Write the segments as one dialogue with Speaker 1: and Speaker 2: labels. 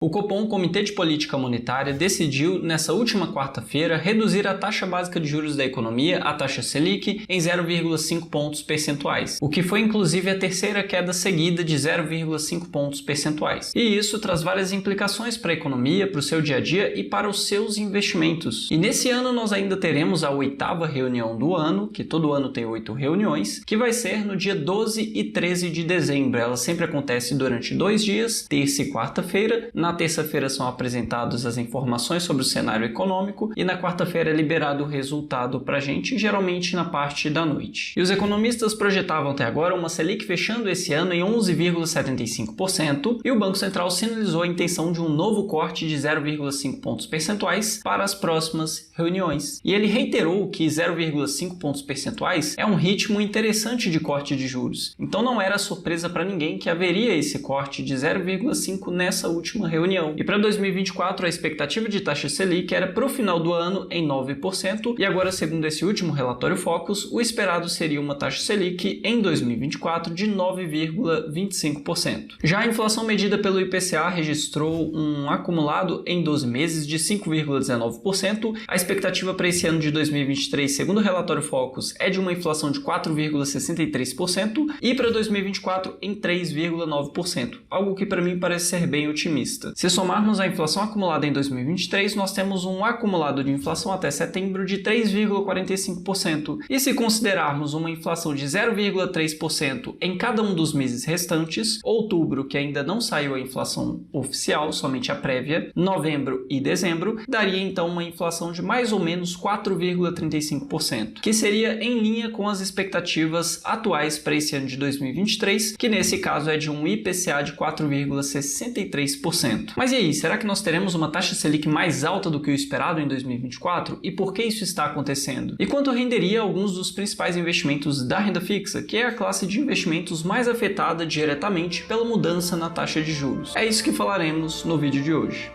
Speaker 1: O Copom, Comitê de Política Monetária, decidiu, nessa última quarta-feira, reduzir a taxa básica de juros da economia, a taxa Selic, em 0,5 pontos percentuais, o que foi inclusive a terceira queda seguida de 0,5 pontos percentuais. E isso traz várias implicações para a economia, para o seu dia a dia e para os seus investimentos. E nesse ano nós ainda teremos a 8ª reunião do ano, que todo ano tem 8 reuniões, que vai ser no dia 12 e 13 de dezembro. Ela sempre acontece durante 2 dias, terça e quarta-feira. Na terça-feira são apresentadas as informações sobre o cenário econômico e na quarta-feira é liberado o resultado para a gente, geralmente na parte da noite. E os economistas projetavam até agora uma Selic fechando esse ano em 11,75% e o Banco Central sinalizou a intenção de um novo corte de 0,5 pontos percentuais para as próximas reuniões. E ele reiterou que 0,5 pontos percentuais é um ritmo interessante de corte de juros. Então não era surpresa para ninguém que haveria esse corte de 0,5 nessa última reunião. E para 2024, a expectativa de taxa Selic era para o final do ano em 9%, e agora, segundo esse último relatório Focus, o esperado seria uma taxa Selic em 2024 de 9,25%. Já a inflação medida pelo IPCA registrou um acumulado em 12 meses de 5,19%. A expectativa para esse ano de 2023, segundo o relatório Focus, é de uma inflação de 4,63% e para 2024 em 3,9%, algo que para mim parece ser bem otimista. Se somarmos a inflação acumulada em 2023, nós temos um acumulado de inflação até setembro de 3,45%. E se considerarmos uma inflação de 0,3% em cada um dos meses restantes, outubro, que ainda não saiu a inflação oficial, somente a prévia, novembro e dezembro, daria então uma inflação de mais ou menos 4,35%, que seria em linha com as expectativas atuais para esse ano de 2023, que nesse caso é de um IPCA de 4,63%. Mas e aí, será que nós teremos uma taxa Selic mais alta do que o esperado em 2024? E por que isso está acontecendo? E quanto renderia alguns dos principais investimentos da renda fixa, que é a classe de investimentos mais afetada diretamente pela mudança na taxa de juros? É isso que falaremos no vídeo de hoje.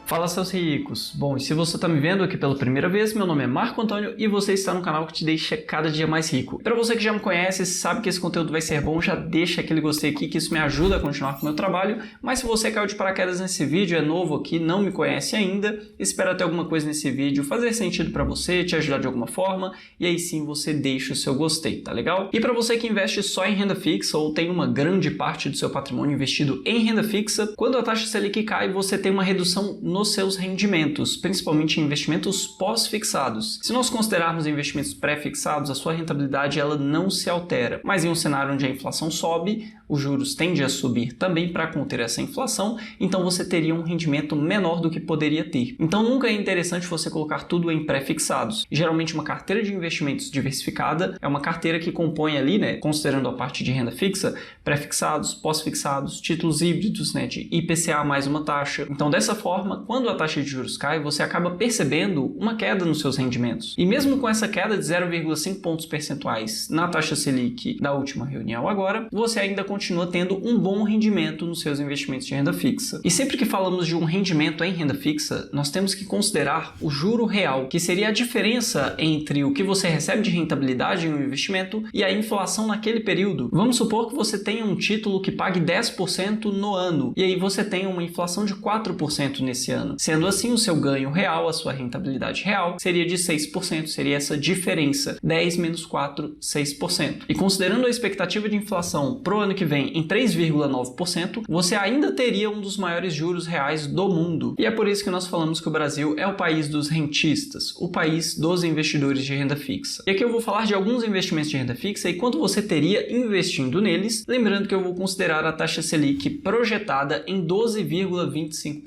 Speaker 1: Fala, seus ricos! Bom, e se você está me vendo aqui pela primeira vez, meu nome é Marco Antônio e você está no canal que te deixa cada dia mais rico. Para você que já me conhece, sabe que esse conteúdo vai ser bom, já deixa aquele gostei aqui que isso me ajuda a continuar com o meu trabalho, mas se você caiu de paraquedas nesse vídeo, é novo aqui, não me conhece ainda, espera ter alguma coisa nesse vídeo fazer sentido para você, te ajudar de alguma forma, e aí sim você deixa o seu gostei, tá legal? E para você que investe só em renda fixa ou tem uma grande parte do seu patrimônio investido em renda fixa, quando a taxa Selic cai, você tem uma redução nos seus rendimentos, principalmente em investimentos pós-fixados. Se nós considerarmos investimentos pré-fixados, a sua rentabilidade ela não se altera, mas em um cenário onde a inflação sobe, os juros tendem a subir também para conter essa inflação, então você teria um rendimento menor do que poderia ter. Então nunca é interessante você colocar tudo em pré-fixados. Geralmente uma carteira de investimentos diversificada é uma carteira que compõe ali, considerando a parte de renda fixa, pré-fixados, pós-fixados, títulos híbridos, de IPCA mais uma taxa. Então dessa forma, quando a taxa de juros cai, você acaba percebendo uma queda nos seus rendimentos. E mesmo com essa queda de 0,5 pontos percentuais na taxa Selic da última reunião agora, você ainda continua tendo um bom rendimento nos seus investimentos de renda fixa. E sempre que falamos de um rendimento em renda fixa, nós temos que considerar o juro real, que seria a diferença entre o que você recebe de rentabilidade em um investimento e a inflação naquele período. Vamos supor que você tenha um título que pague 10% no ano, e aí você tem uma inflação de 4% nesse ano. Sendo assim, o seu ganho real, a sua rentabilidade real, seria de 6%, seria essa diferença, 10 menos 4, 6%. E considerando a expectativa de inflação pro ano que vem em 3,9%, você ainda teria um dos maiores juros reais do mundo. E é por isso que nós falamos que o Brasil é o país dos rentistas, o país dos investidores de renda fixa. E aqui eu vou falar de alguns investimentos de renda fixa e quanto você teria investindo neles, lembrando que eu vou considerar a taxa Selic projetada em 12,25%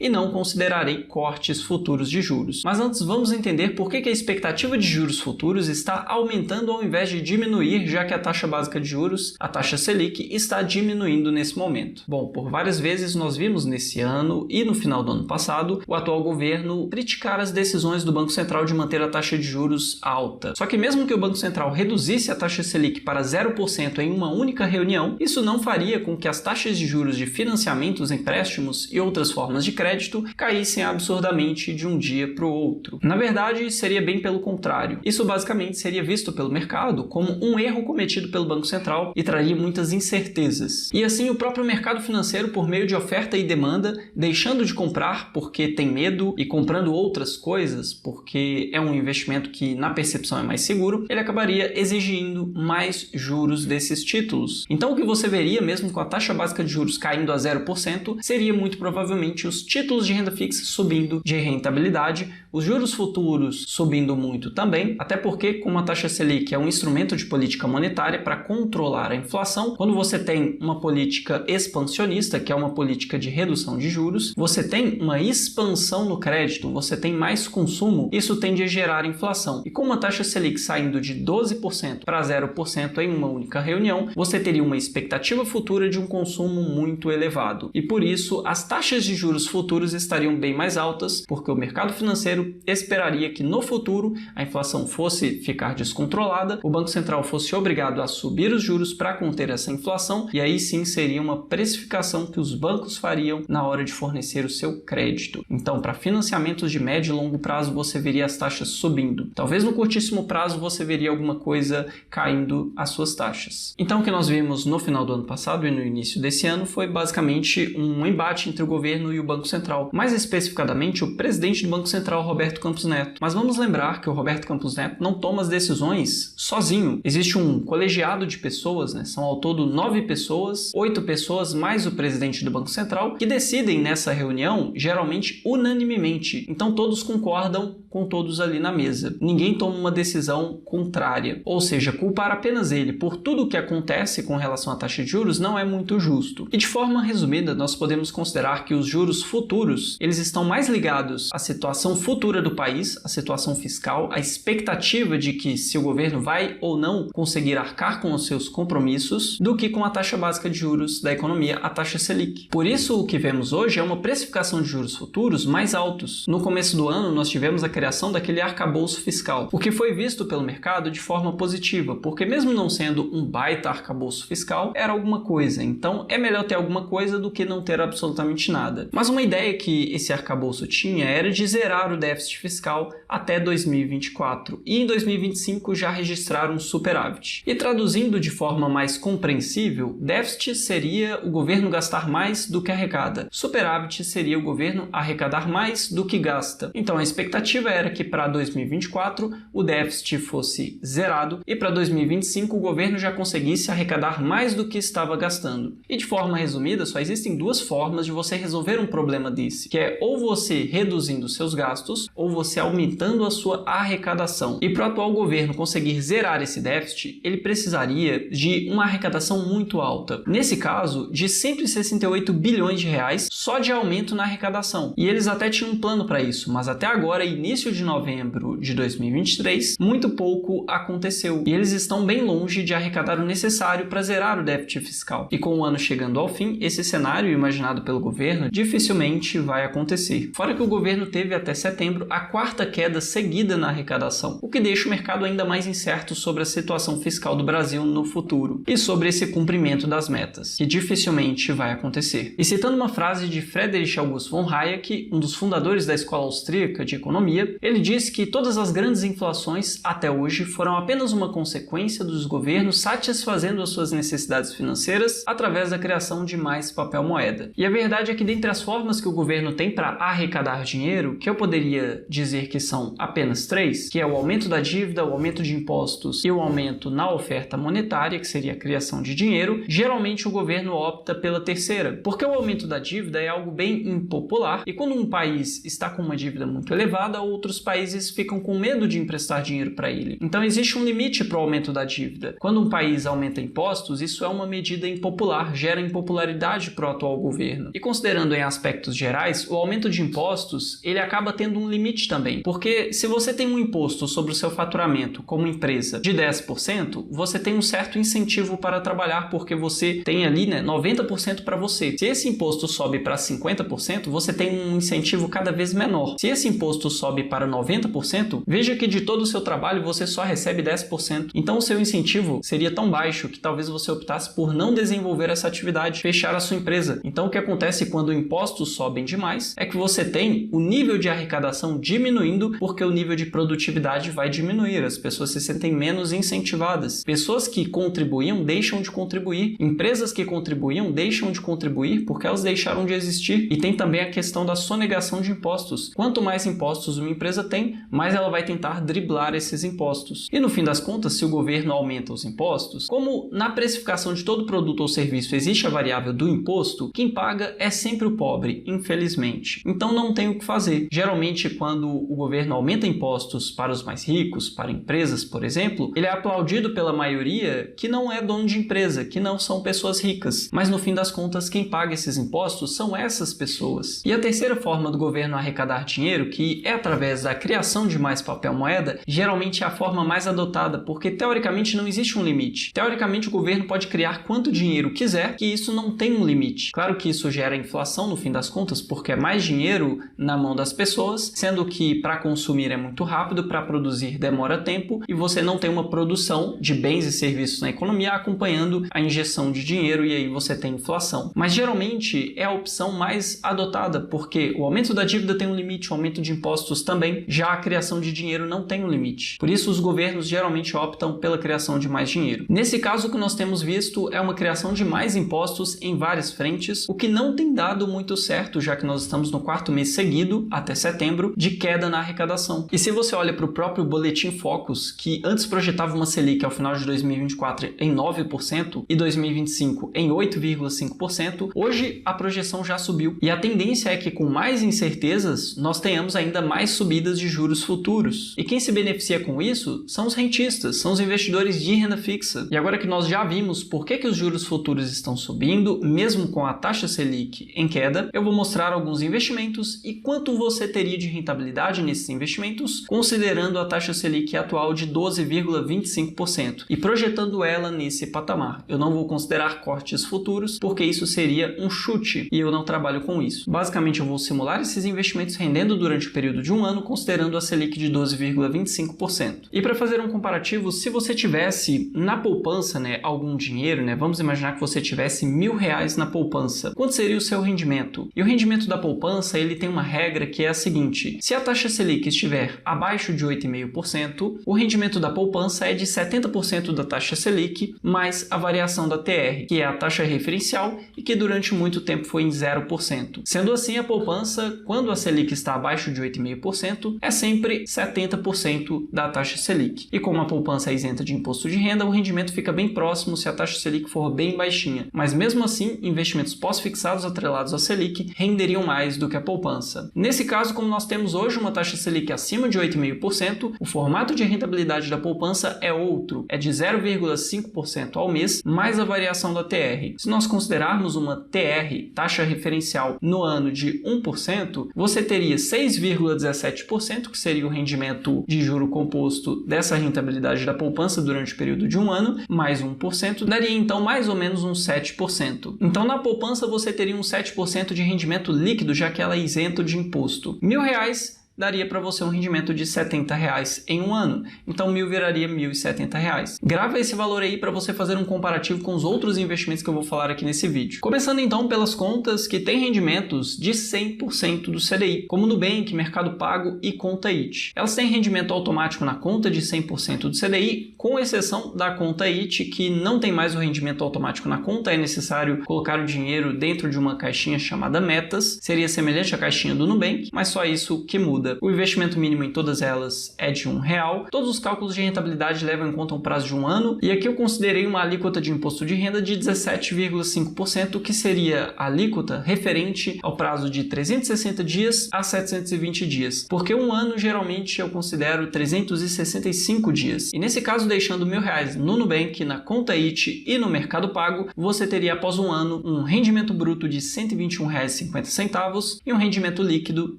Speaker 1: e não considerarei cortes futuros de juros. Mas antes vamos entender por que a expectativa de juros futuros está aumentando ao invés de diminuir, já que a taxa básica de juros, a taxa Selic, está diminuindo nesse momento. Bom, por várias vezes nós vimos nesse ano e no final do ano passado o atual governo criticar as decisões do Banco Central de manter a taxa de juros alta. Só que mesmo que o Banco Central reduzisse a taxa Selic para 0% em uma única reunião, isso não faria com que as taxas de juros de financiamentos, empréstimos e outras formas de crédito crédito caíssem absurdamente de um dia para o outro. Na verdade, seria bem pelo contrário. Isso basicamente seria visto pelo mercado como um erro cometido pelo Banco Central e traria muitas incertezas. E assim, o próprio mercado financeiro, por meio de oferta e demanda, deixando de comprar porque tem medo e comprando outras coisas porque é um investimento que na percepção é mais seguro, ele acabaria exigindo mais juros desses títulos. Então o que você veria, mesmo com a taxa básica de juros caindo a 0%, seria muito provavelmente os títulos de renda fixa subindo de rentabilidade, os juros futuros subindo muito também, até porque como a taxa Selic é um instrumento de política monetária para controlar a inflação, quando você tem uma política expansionista, que é uma política de redução de juros, você tem uma expansão no crédito, você tem mais consumo, isso tende a gerar inflação. E com uma taxa Selic saindo de 12% para 0% em uma única reunião, você teria uma expectativa futura de um consumo muito elevado. E por isso, as taxas de juros futuros estariam bem mais altas, porque o mercado financeiro esperaria que no futuro a inflação fosse ficar descontrolada, o Banco Central fosse obrigado a subir os juros para conter essa inflação, e aí sim seria uma precificação que os bancos fariam na hora de fornecer o seu crédito. Então, para financiamentos de médio e longo prazo, você veria as taxas subindo. Talvez no curtíssimo prazo você veria alguma coisa caindo as suas taxas. Então, o que nós vimos no final do ano passado e no início desse ano foi basicamente um embate entre o governo e o Banco Central. Mais especificadamente, o presidente do Banco Central, Roberto Campos Neto. Mas vamos lembrar que o Roberto Campos Neto não toma as decisões sozinho. Existe um colegiado de pessoas, são ao todo 9 pessoas, 8 pessoas mais o presidente do Banco Central, que decidem nessa reunião, geralmente unanimemente. Então todos concordam com todos ali na mesa. Ninguém toma uma decisão contrária. Ou seja, culpar apenas ele por tudo o que acontece com relação à taxa de juros não é muito justo. E de forma resumida, nós podemos considerar que os juros futuros, eles estão mais ligados à situação futura do país, à situação fiscal, à expectativa de que se o governo vai ou não conseguir arcar com os seus compromissos, do que com a taxa básica de juros da economia, a taxa Selic. Por isso, o que vemos hoje é uma precificação de juros futuros mais altos. No começo do ano, nós tivemos a criação daquele arcabouço fiscal, o que foi visto pelo mercado de forma positiva, porque mesmo não sendo um baita arcabouço fiscal, era alguma coisa. Então, é melhor ter alguma coisa do que não ter absolutamente nada. Mas uma ideia que esse arcabouço tinha era de zerar o déficit fiscal até 2024 e em 2025 já registrar um superávit. E traduzindo de forma mais compreensível, déficit seria o governo gastar mais do que arrecada. Superávit seria o governo arrecadar mais do que gasta. Então a expectativa era que para 2024 o déficit fosse zerado e para 2025 o governo já conseguisse arrecadar mais do que estava gastando. E de forma resumida, só existem duas formas de você resolver um problema desse, que é ou você reduzindo seus gastos ou você aumentando a sua arrecadação. E para o atual governo conseguir zerar esse déficit, ele precisaria de uma arrecadação muito alta. Nesse caso, de 168 bilhões de reais só de aumento na arrecadação. E eles até tinham um plano para isso, mas até agora, início de novembro de 2023, muito pouco aconteceu. E eles estão bem longe de arrecadar o necessário para zerar o déficit fiscal. E com o ano chegando ao fim, esse cenário imaginado pelo governo dificilmente vai acontecer. Fora que o governo teve até setembro a quarta queda seguida na arrecadação, o que deixa o mercado ainda mais incerto sobre a situação fiscal do Brasil no futuro e sobre esse cumprimento das metas, que dificilmente vai acontecer. E citando uma frase de Friedrich August von Hayek, um dos fundadores da Escola Austríaca de Economia, ele disse que todas as grandes inflações até hoje foram apenas uma consequência dos governos satisfazendo as suas necessidades financeiras através da criação de mais papel moeda. E a verdade é que dentre as formas que o governo tem para arrecadar dinheiro, que eu poderia dizer que são apenas 3, que é o aumento da dívida, o aumento de impostos e o aumento na oferta monetária, que seria a criação de dinheiro, geralmente o governo opta pela terceira, porque o aumento da dívida é algo bem impopular e quando um país está com uma dívida muito elevada, outros países ficam com medo de emprestar dinheiro para ele. Então existe um limite para o aumento da dívida. Quando um país aumenta impostos, isso é uma medida impopular, gera impopularidade para o atual governo. E considerando em aspectos gerais, o aumento de impostos ele acaba tendo um limite também, porque se você tem um imposto sobre o seu faturamento como empresa de 10%, você tem um certo incentivo para trabalhar, porque você tem ali, 90% para você. Se esse imposto sobe para 50%, você tem um incentivo cada vez menor. Se esse imposto sobe para 90%, veja que de todo o seu trabalho você só recebe 10%. Então o seu incentivo seria tão baixo que talvez você optasse por não desenvolver essa atividade, fechar a sua empresa. Então o que acontece quando impostos sobem demais é que você tem o nível de arrecadação diminuindo, porque o nível de produtividade vai diminuir, as pessoas se sentem menos incentivadas. Pessoas que contribuíam deixam de contribuir, empresas que contribuíam deixam de contribuir porque elas deixaram de existir. E tem também a questão da sonegação de impostos. Quanto mais impostos uma empresa tem, mais ela vai tentar driblar esses impostos. E no fim das contas, se o governo aumenta os impostos, como na precificação de todo produto ou serviço existe a variável do imposto, quem paga é sempre o pobre, infelizmente. Então não tem o que fazer. Geralmente, quando o governo aumenta impostos para os mais ricos, para empresas, por exemplo, ele é aplaudido pela maioria que não é dono de empresa, que não são pessoas ricas. Mas no fim das contas, quem paga esses impostos são essas pessoas. E a terceira forma do governo arrecadar dinheiro, que é através da criação de mais papel moeda, geralmente é a forma mais adotada, porque teoricamente não existe um limite. Teoricamente o governo pode criar quanto dinheiro quiser, que isso não tem um limite. Claro que isso gera inflação no fim das contas, porque é mais dinheiro na mão das pessoas, sendo que para consumir é muito rápido, para produzir demora tempo, e você não tem uma produção de bens e serviços na economia acompanhando a injeção de dinheiro, e aí você tem inflação. Mas geralmente é a opção mais adotada, porque o aumento da dívida tem um limite, o aumento de impostos também, já a criação de dinheiro não tem um limite. Por isso os governos geralmente optam pela criação de mais dinheiro. Nesse caso, o que nós temos visto é uma criação de mais impostos em várias frentes, o que não tem dado muito certo, já que nós estamos no quarto mês seguido, até setembro, de queda na arrecadação. E se você olha para o próprio Boletim Focus, que antes projetava uma Selic ao final de 2024 em 9% e 2025 em 8,5%, hoje a projeção já subiu. E a tendência é que com mais incertezas, nós tenhamos ainda mais subidas de juros futuros. E quem se beneficia com isso são os rentistas, são os investidores de renda fixa. E agora que nós já vimos por que os juros futuros estão subindo, mesmo com a taxa Selic em queda, eu vou mostrar alguns investimentos e quanto você teria de rentabilidade nesses investimentos, considerando a taxa Selic atual de 12,25% e projetando ela nesse patamar. Eu não vou considerar cortes futuros, porque isso seria um chute e eu não trabalho com isso. Basicamente, eu vou simular esses investimentos rendendo durante o período de um ano, considerando a Selic de 12,25%. E para fazer um comparativo, se você tivesse na poupança, algum dinheiro, vamos imaginar que você tivesse R$1.000 na poupança, quanto seria o seu rendimento? E o rendimento da poupança, ele tem uma regra que é a seguinte: se a taxa Selic estiver abaixo de 8,5%, o rendimento da poupança é de 70% da taxa Selic mais a variação da TR, que é a taxa referencial e que durante muito tempo foi em 0%. Sendo assim, a poupança, quando a Selic está abaixo de 8,5%, é sempre 70% da taxa Selic. E como a poupança é isenta de imposto de renda, o rendimento fica bem próximo se a taxa Selic for bem baixinha. Mas mesmo assim, investimentos pós-fixados atrelados à Selic renderiam mais do que a poupança. Nesse caso, como nós temos hoje uma taxa Selic acima de 8,5%, o formato de rentabilidade da poupança é outro, é de 0,5% ao mês, mais a variação da TR. Se nós considerarmos uma TR, taxa referencial, no ano de 1%, você teria 6,17%, que seria o rendimento de juro composto dessa rentabilidade da poupança durante o período de um ano, mais 1%, daria então mais ou menos uns 7%. Então na poupança você teria uns 7% de rendimento líquido, já que ela é isento de imposto. R$1.000 daria para você um rendimento de R$70 em um ano. Então 1.000 viraria R$1.070. Grava esse valor aí para você fazer um comparativo com os outros investimentos que eu vou falar aqui nesse vídeo. Começando então pelas contas que têm rendimentos de 100% do CDI, como Nubank, Mercado Pago e Conta IT. Elas têm rendimento automático na conta de 100% do CDI, com exceção da Conta IT, que não tem mais o rendimento automático na conta, é necessário colocar o dinheiro dentro de uma caixinha chamada Metas, seria semelhante à caixinha do Nubank, mas só isso que muda. O investimento mínimo em todas elas é de R$1. Todos os cálculos de rentabilidade levam em conta um prazo de um ano, e aqui eu considerei uma alíquota de imposto de renda de 17,5%, que seria a alíquota referente ao prazo de 360 dias a 720 dias, porque um ano geralmente eu considero 365 dias. E nesse caso, deixando R$1.000 no Nubank, na Conta IT e no Mercado Pago, você teria após um ano um rendimento bruto de R$121,50 e um rendimento líquido,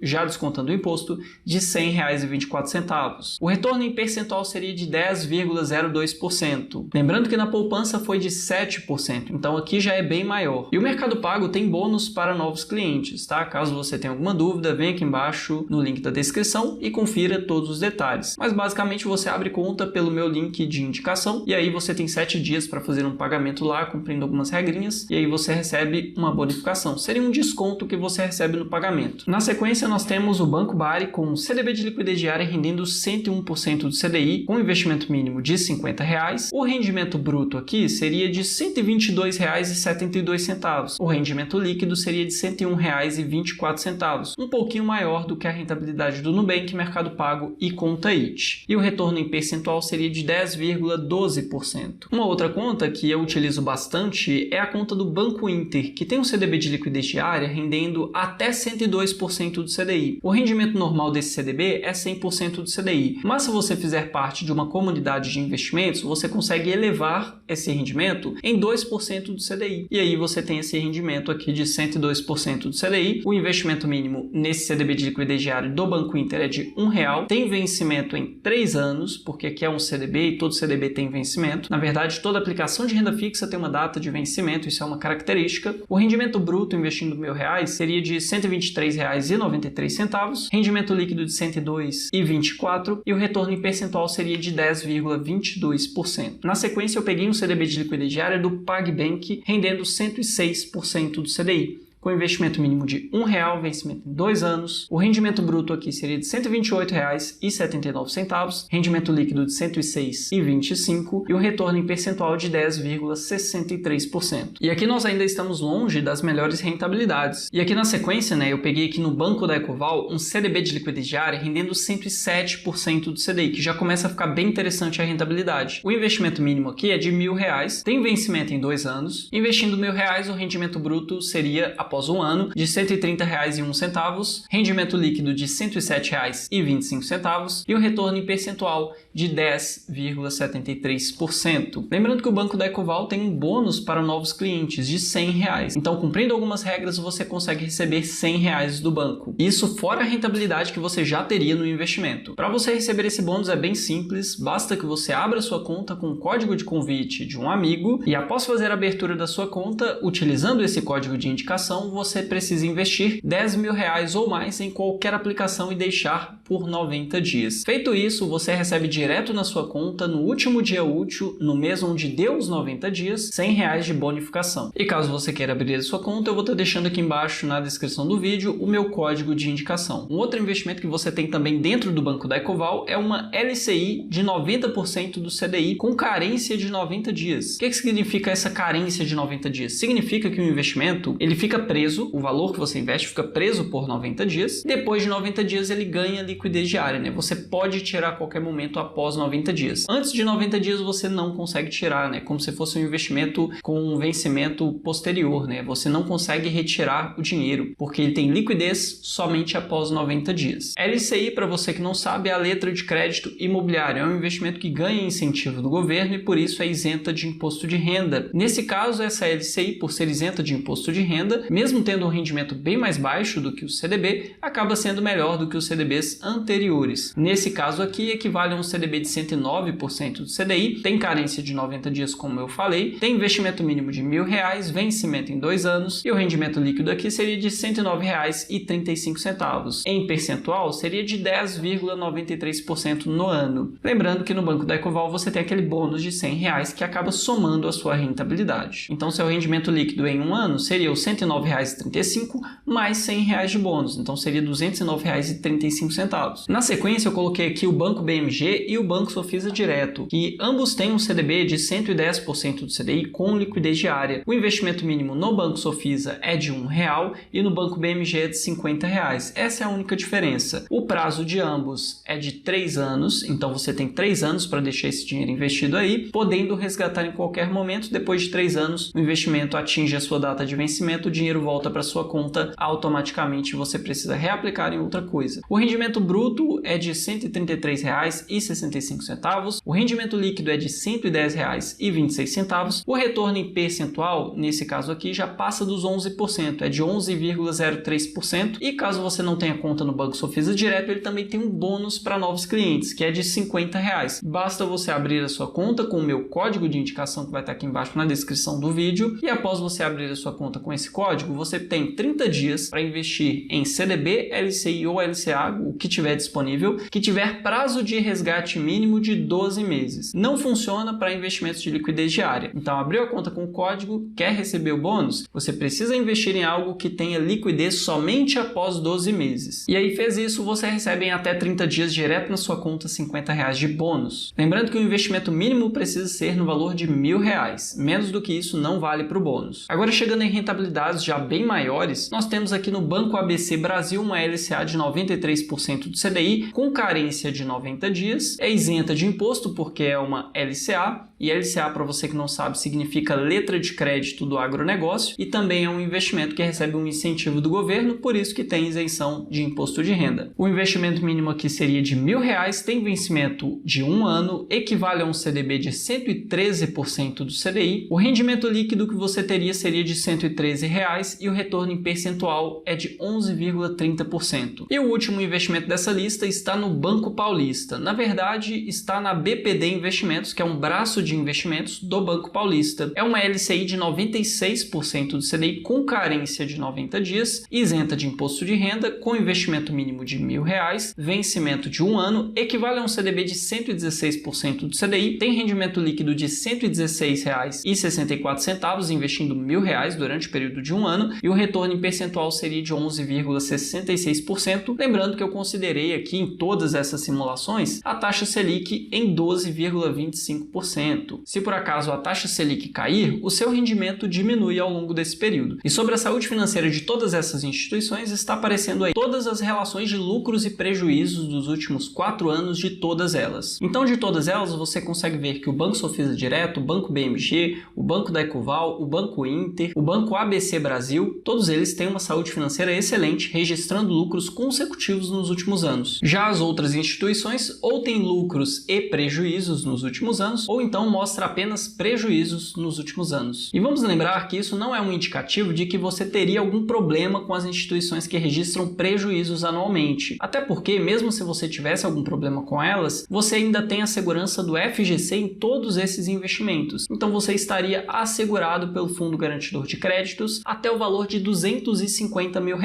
Speaker 1: já descontando o imposto, de R$ 100,24. O retorno em percentual seria de 10,02%. Lembrando que na poupança foi de 7%, então aqui já é bem maior. E o Mercado Pago tem bônus para novos clientes, tá? Caso você tenha alguma dúvida, vem aqui embaixo no link da descrição e confira todos os detalhes. Mas basicamente você abre conta pelo meu link de indicação e aí você tem 7 dias para fazer um pagamento lá, cumprindo algumas regrinhas, e aí você recebe uma bonificação. Seria um desconto que você recebe no pagamento. Na sequência, nós temos o Banco Bari com CDB de liquidez diária rendendo 101% do CDI, com investimento mínimo de R$ 50. O rendimento bruto aqui seria de R$ 122,72. O rendimento líquido seria de R$ 101,24, um pouquinho maior do que a rentabilidade do Nubank, Mercado Pago e Conta IT. E o retorno em percentual seria de 10,12%. Uma outra conta que eu utilizo bastante é a conta do Banco Inter, que tem um CDB de liquidez diária rendendo até 102% do CDI. O rendimento normal desse CDB é 100% do CDI, mas se você fizer parte de uma comunidade de investimentos, você consegue elevar esse rendimento em 2% do CDI. E aí você tem esse rendimento aqui de 102% do CDI. O investimento mínimo nesse CDB de liquidez diária do Banco Inter é de R$ 1,00. Tem vencimento em 3 anos, porque aqui é um CDB e todo CDB tem vencimento. Na verdade, toda aplicação de renda fixa tem uma data de vencimento, isso é uma característica. O rendimento bruto investindo R$ 1.000 seria de R$ 123,93, rendimento líquido de R$ 102,24 e o retorno em percentual seria de 10,22%. Na sequência, eu peguei um CDB de liquidez diária do PagBank rendendo 106% do CDI. Com investimento mínimo de R$ 1,00, vencimento em 2 anos. O rendimento bruto aqui seria de R$ 128,79, rendimento líquido de R$ 106,25 e o retorno em percentual de 10,63%. E aqui nós ainda estamos longe das melhores rentabilidades. E aqui na sequência, eu peguei aqui no Banco da Ecoval um CDB de liquidez diária rendendo 107% do CDI, que já começa a ficar bem interessante a rentabilidade. O investimento mínimo aqui é de R$ 1.000, tem vencimento em 2 anos. Investindo R$ 1.000, o rendimento bruto seria, após um ano, de R$ 130,01, rendimento líquido de R$ 107,25 e o retorno em percentual de 10,73%. Lembrando que o Banco da Ecoval tem um bônus para novos clientes de R$ 100. Então, cumprindo algumas regras, você consegue receber R$ 100 do banco. Isso fora a rentabilidade que você já teria no investimento. Para você receber esse bônus é bem simples, basta que você abra sua conta com o código de convite de um amigo e após fazer a abertura da sua conta, utilizando esse código de indicação, você precisa investir R$ 10.000 ou mais em qualquer aplicação e deixar por 90 dias. Feito isso, você recebe direto na sua conta, no último dia útil, no mês onde deu os 90 dias, R$ 100 de bonificação. E caso você queira abrir a sua conta, eu vou estar deixando aqui embaixo na descrição do vídeo o meu código de indicação. Um outro investimento que você tem também dentro do Banco da Ecoval é uma LCI de 90% do CDI com carência de 90 dias. O que significa essa carência de 90 dias? Significa que o investimento ele fica preso, o valor que você investe fica preso por 90 dias. Depois de 90 dias ele ganha liquidez diária, Você pode tirar a qualquer momento após 90 dias. Antes de 90 dias você não consegue tirar, Como se fosse um investimento com um vencimento posterior, Você não consegue retirar o dinheiro, porque ele tem liquidez somente após 90 dias. LCI, para você que não sabe, é a letra de crédito imobiliário. É um investimento que ganha incentivo do governo e por isso é isenta de imposto de renda. Nesse caso, essa LCI, por ser isenta de imposto de renda, mesmo tendo um rendimento bem mais baixo do que o CDB, acaba sendo melhor do que os CDBs anteriores. Nesse caso aqui, equivale a um CDB de 109% do CDI, tem carência de 90 dias, como eu falei, tem investimento mínimo de R$ 1.000, vencimento em 2 anos, e o rendimento líquido aqui seria de R$ 109,35. Em percentual, seria de 10,93% no ano. Lembrando que no Banco da Ecoval você tem aquele bônus de R$ 100 que acaba somando a sua rentabilidade. Então, seu rendimento líquido em um ano seria os R$ 109,35 mais R$ 100 de bônus, então seria R$ 209,35. Na sequência, eu coloquei aqui o Banco BMG e o Banco Sofisa Direto, que ambos têm um CDB de 110% do CDI com liquidez diária. O investimento mínimo no Banco Sofisa é de R$ 1,00 e no Banco BMG é de R$ 50. Essa é a única diferença. O prazo de ambos é de 3 anos, então você tem 3 anos para deixar esse dinheiro investido aí, podendo resgatar em qualquer momento. Depois de 3 anos, o investimento atinge a sua data de vencimento, o dinheiro volta para sua conta automaticamente, você precisa reaplicar em outra coisa. O rendimento bruto é de R$ 133,63 R$1,65, o rendimento líquido é de R$ 110,26, o retorno em percentual, nesse caso aqui, já passa dos 11%, é de 11,03%, e caso você não tenha conta no Banco Sofisa Direto, ele também tem um bônus para novos clientes, que é de R$ 50. Basta você abrir a sua conta com o meu código de indicação que vai estar aqui embaixo na descrição do vídeo, e após você abrir a sua conta com esse código, você tem 30 dias para investir em CDB, LCI ou LCA, o que tiver disponível, que tiver prazo de resgate mínimo de 12 meses. Não funciona para investimentos de liquidez diária. Então, abriu a conta com o código, quer receber o bônus? Você precisa investir em algo que tenha liquidez somente após 12 meses. E aí fez isso, você recebe em até 30 dias direto na sua conta R$50 de bônus. Lembrando que o investimento mínimo precisa ser no valor de R$1.000. Menos do que isso não vale para o bônus. Agora, chegando em rentabilidades já bem maiores, nós temos aqui no Banco ABC Brasil uma LCA de 93% do CDI, com carência de 90 dias, é isenta de imposto porque é uma LCA, e LCA, para você que não sabe, significa letra de crédito do agronegócio, e também é um investimento que recebe um incentivo do governo, por isso que tem isenção de imposto de renda. O investimento mínimo aqui seria de R$1.000, tem vencimento de 1 ano, equivale a um CDB de 113% do CDI, o rendimento líquido que você teria seria de R$113 e o retorno em percentual é de 11,30%. E o último investimento dessa lista está no Banco Paulista. Na verdade, está na BPD Investimentos, que é um braço de investimentos do Banco Paulista. É uma LCI de 96% do CDI com carência de 90 dias, isenta de imposto de renda, com investimento mínimo de R$1.000, vencimento de 1 ano, equivale a um CDB de 116% do CDI, tem rendimento líquido de R$116,64, investindo R$1.000 durante o período de 1 ano, e o retorno em percentual seria de 11,66%. Lembrando que eu considerei aqui em todas essas simulações a taxa Selic em 12,25%. Se por acaso a taxa Selic cair, o seu rendimento diminui ao longo desse período. E sobre a saúde financeira de todas essas instituições, está aparecendo aí todas as relações de lucros e prejuízos dos últimos 4 anos de todas elas. Então, de todas elas, você consegue ver que o Banco Sofisa Direto, o Banco BMG, o Banco da Ecoval, o Banco Inter, o Banco ABC Brasil, todos eles têm uma saúde financeira excelente, registrando lucros consecutivos nos últimos anos. Já as outras instituições ou têm lucros e prejuízos nos últimos anos, ou então mostra apenas prejuízos nos últimos anos. E vamos lembrar que isso não é um indicativo de que você teria algum problema com as instituições que registram prejuízos anualmente. Até porque, mesmo se você tivesse algum problema com elas, você ainda tem a segurança do FGC em todos esses investimentos. Então você estaria assegurado pelo Fundo Garantidor de Créditos até o valor de R$250 mil.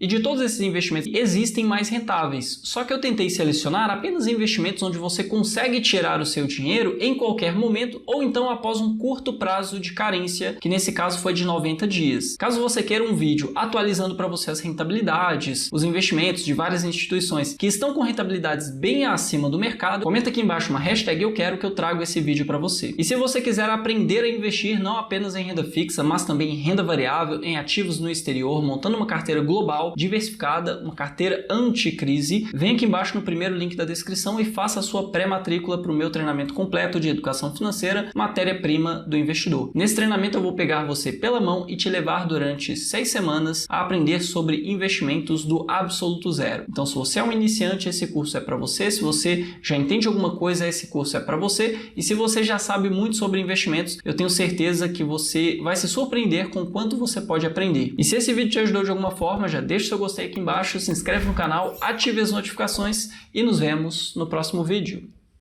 Speaker 1: E de todos esses investimentos, existem mais rentáveis. Só que eu tentei selecionar apenas investimentos onde você consegue tirar o seu dinheiro em qualquer momento, ou então após um curto prazo de carência, que nesse caso foi de 90 dias. Caso você queira um vídeo atualizando para você as rentabilidades, os investimentos de várias instituições que estão com rentabilidades bem acima do mercado, comenta aqui embaixo uma hashtag eu quero que eu trago esse vídeo para você. E se você quiser aprender a investir não apenas em renda fixa, mas também em renda variável, em ativos no exterior, montando uma carteira global, diversificada, uma carteira anti-crise, vem aqui embaixo no primeiro link da descrição e faça a sua pré-matrícula para o meu treinamento completo de educação financeira, matéria-prima do investidor. Nesse treinamento eu vou pegar você pela mão e te levar durante 6 semanas a aprender sobre investimentos do absoluto zero. Então, se você é um iniciante, esse curso é para você. Se você já entende alguma coisa, esse curso é para você. E se você já sabe muito sobre investimentos, eu tenho certeza que você vai se surpreender com o quanto você pode aprender. E se esse vídeo te ajudou de alguma forma, já deixa o seu gostei aqui embaixo, se inscreve no canal, ative as notificações e nos vemos no próximo vídeo.